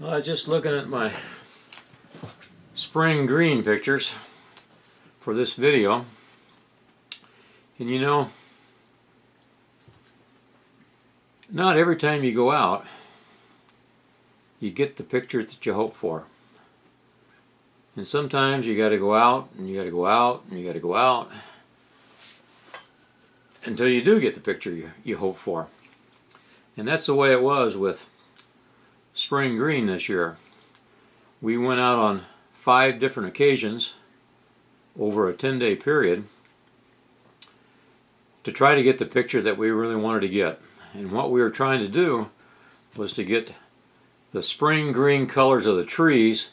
Well, I was just looking at my spring green pictures for this video, and you know, not every time you go out you get the picture that you hope for. And sometimes you got to go out and you got to go out and you got to go out until you do get the picture you hope for. And that's the way it was with spring green this year. We went out on 5 different occasions over a 10-day period to try to get the picture that we really wanted to get. And what we were trying to do was to get the spring green colors of the trees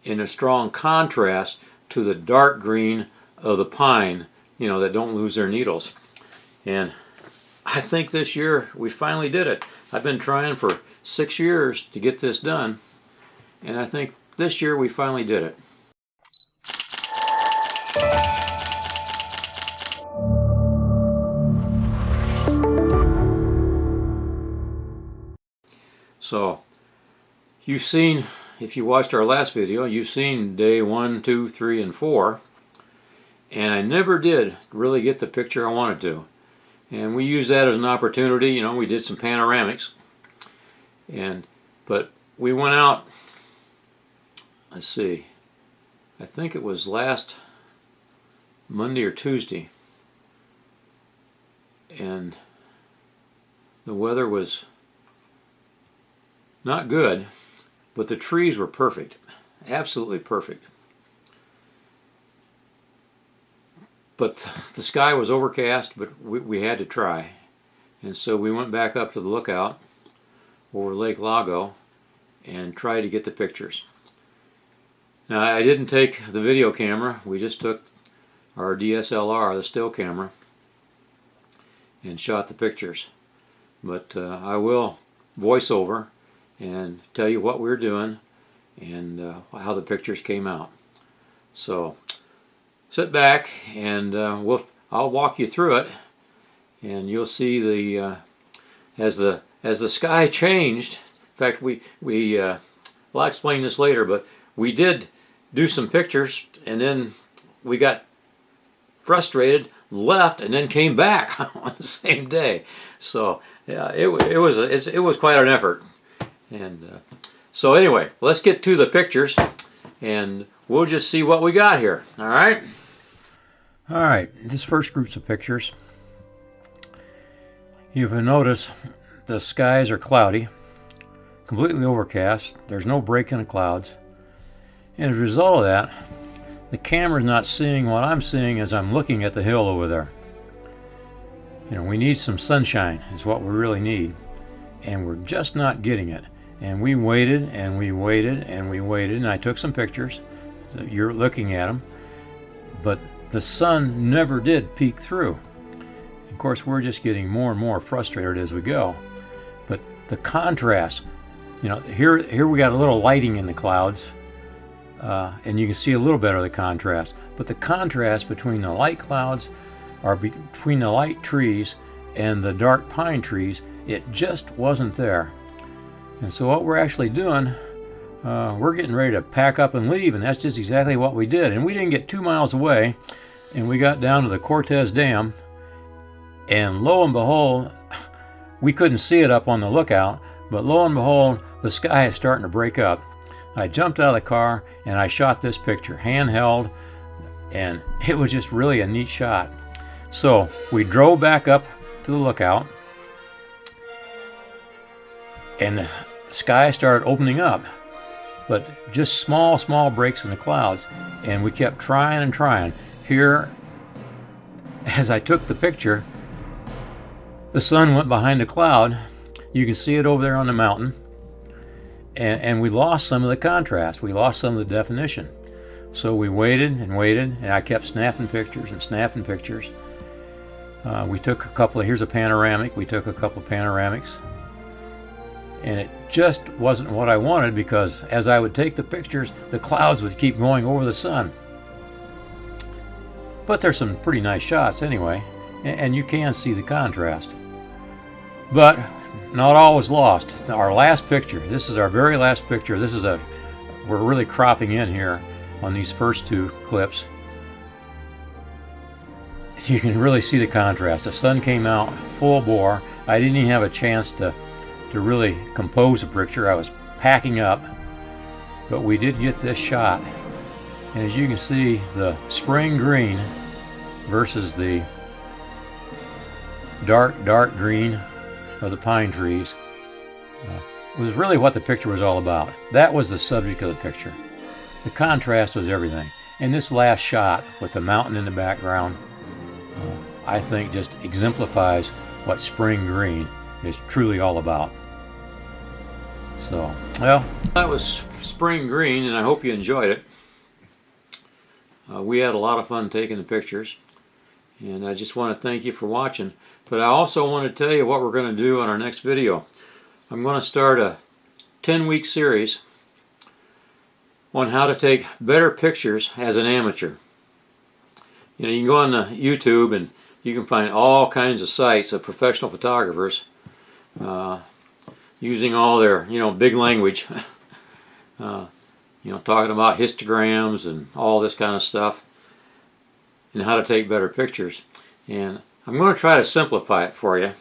in a strong contrast to the dark green of the pine, you know, that don't lose their needles. And I think this year we finally did it. I've been trying for 6 years to get this done, and I think this year we finally did it. So you've seen, if you watched our last video, you've seen day 1, 2, 3, and 4, and I never did really get the picture I wanted to. And we used that as an opportunity. You know, we did some panoramics, but we went out, let's see, I think it was last Monday or Tuesday, and the weather was not good, but the trees were perfect, absolutely perfect. But the sky was overcast, but we had to try. And so we went back up to the lookout over Lake Lago and tried to get the pictures. Now, I didn't take the video camera. We just took our DSLR, the still camera, and shot the pictures. But I will voice over and tell you what we're doing and how the pictures came out. So sit back and I'll walk you through it, and you'll see the as the sky changed. In fact, I'll explain this later, but we did do some pictures, and then we got frustrated, left, and then came back on the same day. So yeah, it was quite an effort. And so anyway, let's get to the pictures, and we'll just see what we got here. All right. All right. This first group's of pictures. You've noticed the skies are cloudy, completely overcast. There's no break in the clouds, and as a result of that, the camera's not seeing what I'm seeing as I'm looking at the hill over there. You know, we need some sunshine is what we really need, and we're just not getting it. And we waited and we waited and we waited, and I took some pictures. So you're looking at them, but the sun never did peek through. Of course, we're just getting more and more frustrated as we go. But the contrast, you know, here we got a little lighting in the clouds, and you can see a little better of the contrast. But the contrast between the light clouds, or between the light trees and the dark pine trees, it just wasn't there. And so what we're actually doing, we're getting ready to pack up and leave, and that's just exactly what we did. And we didn't get 2 miles away, and we got down to the Cortez Dam, and lo and behold, we couldn't see it up on the lookout, but lo and behold, the sky is starting to break up. I jumped out of the car and I shot this picture, handheld, and it was just really a neat shot. So we drove back up to the lookout, and the sky started opening up, but just small breaks in the clouds, and we kept trying and trying. Here, as I took the picture, the sun went behind a cloud. You can see it over there on the mountain, and we lost some of the contrast. We lost some of the definition. So we waited and waited, and I kept snapping pictures and snapping pictures. We took a couple of, here's a panoramic. We took a couple of panoramics, and it just wasn't what I wanted, because as I would take the pictures, the clouds would keep going over the sun. But there's some pretty nice shots anyway, and you can see the contrast. But not all was lost. Our last picture, this is our very last picture. We're really cropping in here on these first two clips. You can really see the contrast. The sun came out full bore. I didn't even have a chance to really compose a picture. I was packing up, but we did get this shot. And as you can see, the spring green versus the dark green of the pine trees was really what the picture was all about. That was the subject of the picture. The contrast was everything. And this last shot with the mountain in the background, I think just exemplifies what spring green is truly all about. So, well, that was spring green, and I hope you enjoyed it. We had a lot of fun taking the pictures, and I just want to thank you for watching. But I also want to tell you what we're going to do on our next video. I'm going to start a 10-week series on how to take better pictures as an amateur. You know, you can go on YouTube and you can find all kinds of sites of professional photographers using all their, big language, talking about histograms and all this kind of stuff and how to take better pictures. And I'm going to try to simplify it for you.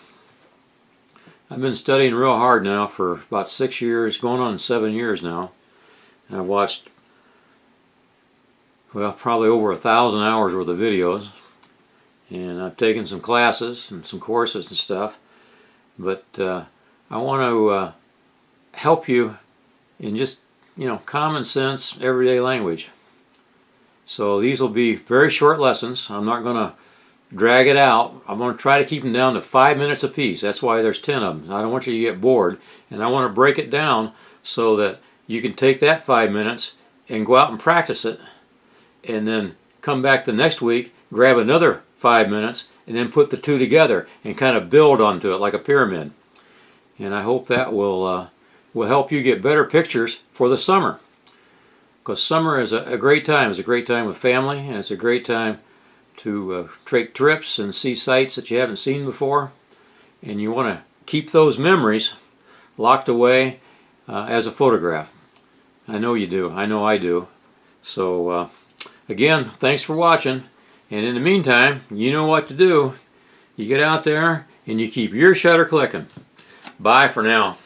I've been studying real hard now for about 6 years, going on 7 years now. And I've watched, well, probably over 1,000 hours worth of videos. And I've taken some classes and some courses and stuff. But I want to help you in just, common sense, everyday language. So these will be very short lessons. I'm not going to drag it out. I'm going to try to keep them down to 5 minutes apiece. That's why there's 10 of them. I don't want you to get bored. And I want to break it down so that you can take that 5 minutes and go out and practice it. And then come back the next week, grab another 5 minutes, and then put the two together and kind of build onto it like a pyramid. And I hope that will help you get better pictures for the summer. Because summer is a great time. It's a great time with family, and it's a great time to take trips and see sights that you haven't seen before. And you want to keep those memories locked away as a photograph. I know you do. I know I do. So again, thanks for watching. And in the meantime, you know what to do. You get out there and you keep your shutter clicking. Bye for now.